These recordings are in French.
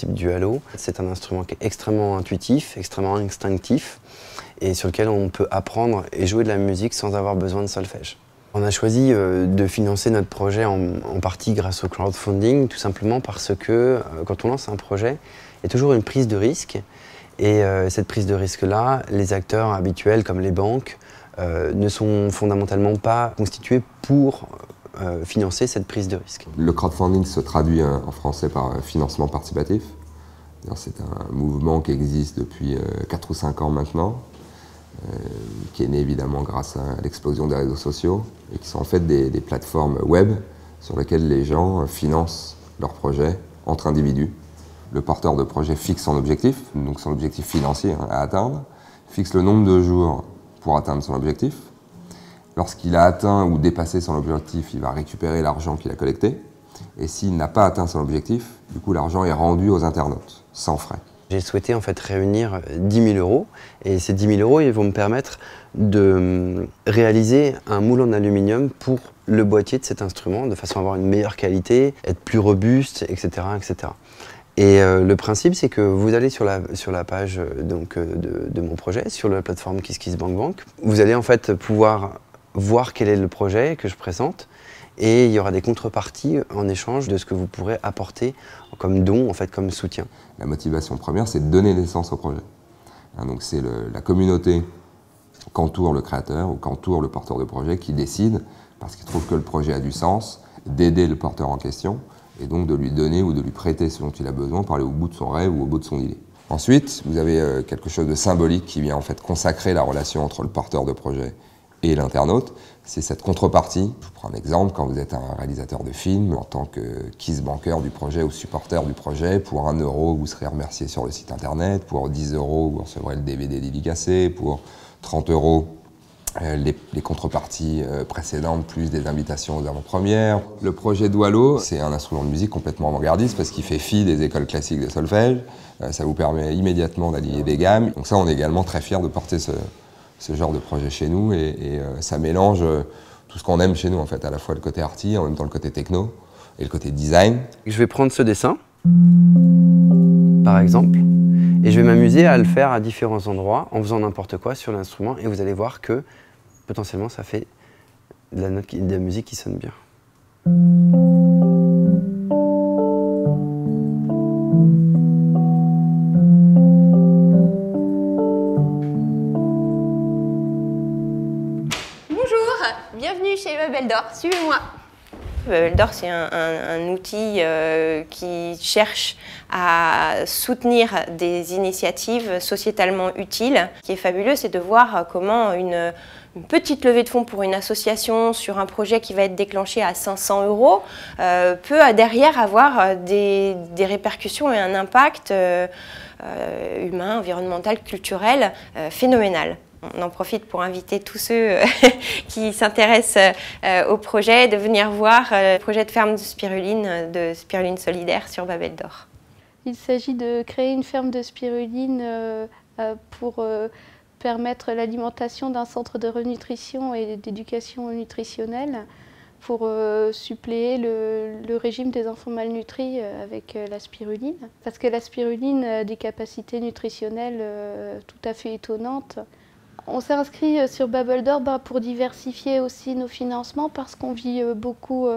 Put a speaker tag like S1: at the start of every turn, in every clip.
S1: principe du halo. C'est un instrument qui est extrêmement intuitif, extrêmement instinctif et sur lequel on peut apprendre et jouer de la musique sans avoir besoin de solfège. On a choisi de financer notre projet en partie grâce au crowdfunding, tout simplement parce que quand on lance un projet, il y a toujours une prise de risque. Et cette prise de risque-là, les acteurs habituels comme les banques ne sont fondamentalement pas constitués pour financer cette prise de risque.
S2: Le crowdfunding se traduit en français par financement participatif. C'est un mouvement qui existe depuis 4 ou 5 ans maintenant, qui est né évidemment grâce à l'explosion des réseaux sociaux et qui sont en fait des plateformes web sur lesquelles les gens financent leurs projets entre individus. Le porteur de projet fixe son objectif, donc son objectif financier à atteindre, fixe le nombre de jours pour atteindre son objectif. Lorsqu'il a atteint ou dépassé son objectif, il va récupérer l'argent qu'il a collecté. Et s'il n'a pas atteint son objectif, du coup l'argent est rendu aux internautes, sans frais.
S1: J'ai souhaité en fait réunir 10 000 € et ces 10 000 € ils vont me permettre de réaliser un moule en aluminium pour le boîtier de cet instrument de façon à avoir une meilleure qualité, être plus robuste, etc. etc. Et le principe, c'est que vous allez sur la page donc, de mon projet, sur la plateforme KissKissBankBank. Vous allez en fait pouvoir voir quel est le projet que je présente et il y aura des contreparties en échange de ce que vous pourrez apporter comme don, en fait, comme soutien.
S2: La motivation première, c'est de donner naissance au projet. Donc c'est la communauté qu'entoure le créateur ou qu'entoure le porteur de projet qui décide, parce qu'il trouve que le projet a du sens, d'aider le porteur en question et donc de lui donner ou de lui prêter ce dont il a besoin pour aller au bout de son rêve ou au bout de son idée. Ensuite, vous avez quelque chose de symbolique qui vient en fait consacrer la relation entre le porteur de projet et l'internaute. C'est cette contrepartie. Je vous prends un exemple, quand vous êtes un réalisateur de film, en tant que KissBanker du projet ou supporter du projet, pour 1 €, vous serez remercié sur le site internet, pour 10 €, vous recevrez le DVD dédicacé, pour 30 €, les contreparties précédentes, plus des invitations aux avant-premières. Le projet Doualo, c'est un instrument de musique complètement avant-gardiste parce qu'il fait fi des écoles classiques de solfège. Ça vous permet immédiatement d'aligner des gammes. Donc ça, on est également très fiers de porter ce genre de projet chez nous et ça mélange tout ce qu'on aime chez nous en fait, à la fois le côté arty, en même temps le côté techno et le côté design.
S1: Je vais prendre ce dessin, par exemple, et je vais m'amuser à le faire à différents endroits en faisant n'importe quoi sur l'instrument et vous allez voir que potentiellement ça fait de la musique qui sonne bien.
S3: Bienvenue chez Babel d'Or, suivez-moi. Babel d'Or, c'est un outil qui cherche à soutenir des initiatives sociétalement utiles. Ce qui est fabuleux, c'est de voir comment une petite levée de fonds pour une association sur un projet qui va être déclenché à 500 € peut derrière avoir des répercussions et un impact humain, environnemental, culturel phénoménal. On en profite pour inviter tous ceux qui s'intéressent au projet de venir voir le projet de ferme de spiruline solidaire sur Babel d'Or.
S4: Il s'agit de créer une ferme de spiruline pour permettre l'alimentation d'un centre de renutrition et d'éducation nutritionnelle pour suppléer le régime des enfants malnutris avec la spiruline. Parce que la spiruline a des capacités nutritionnelles tout à fait étonnantes. On s'est inscrit sur Babel d'Or pour diversifier aussi nos financements parce qu'on vit beaucoup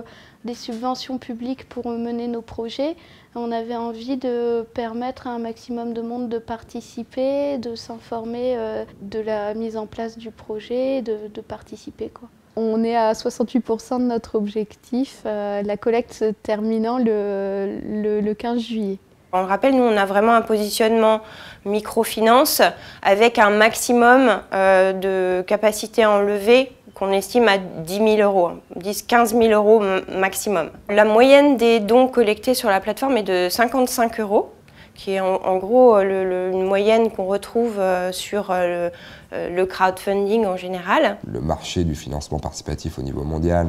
S4: des subventions publiques pour mener nos projets. On avait envie de permettre à un maximum de monde de participer, de s'informer de la mise en place du projet, de participer, quoi. On est à 68% de notre objectif, la collecte se terminant le 15 juillet.
S3: On le rappelle, nous on a vraiment un positionnement microfinance avec un maximum de capacité enlevée qu'on estime à 10 000 €, 10-15 000 € maximum. La moyenne des dons collectés sur la plateforme est de 55 €, qui est en gros une moyenne qu'on retrouve sur le crowdfunding en général.
S2: Le marché du financement participatif au niveau mondial,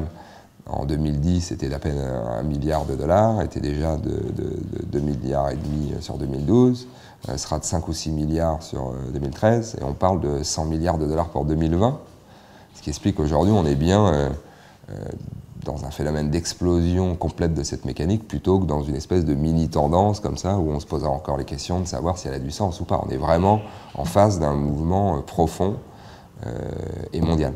S2: en 2010, était d'à peine 1 milliard de dollars, était déjà de 2,5 milliards sur 2012, sera de 5 ou 6 milliards sur 2013, et on parle de 100 milliards de dollars pour 2020, ce qui explique qu'aujourd'hui on est bien dans un phénomène d'explosion complète de cette mécanique plutôt que dans une espèce de mini-tendance comme ça où on se posera encore les questions de savoir si elle a du sens ou pas. On est vraiment en face d'un mouvement profond et mondial.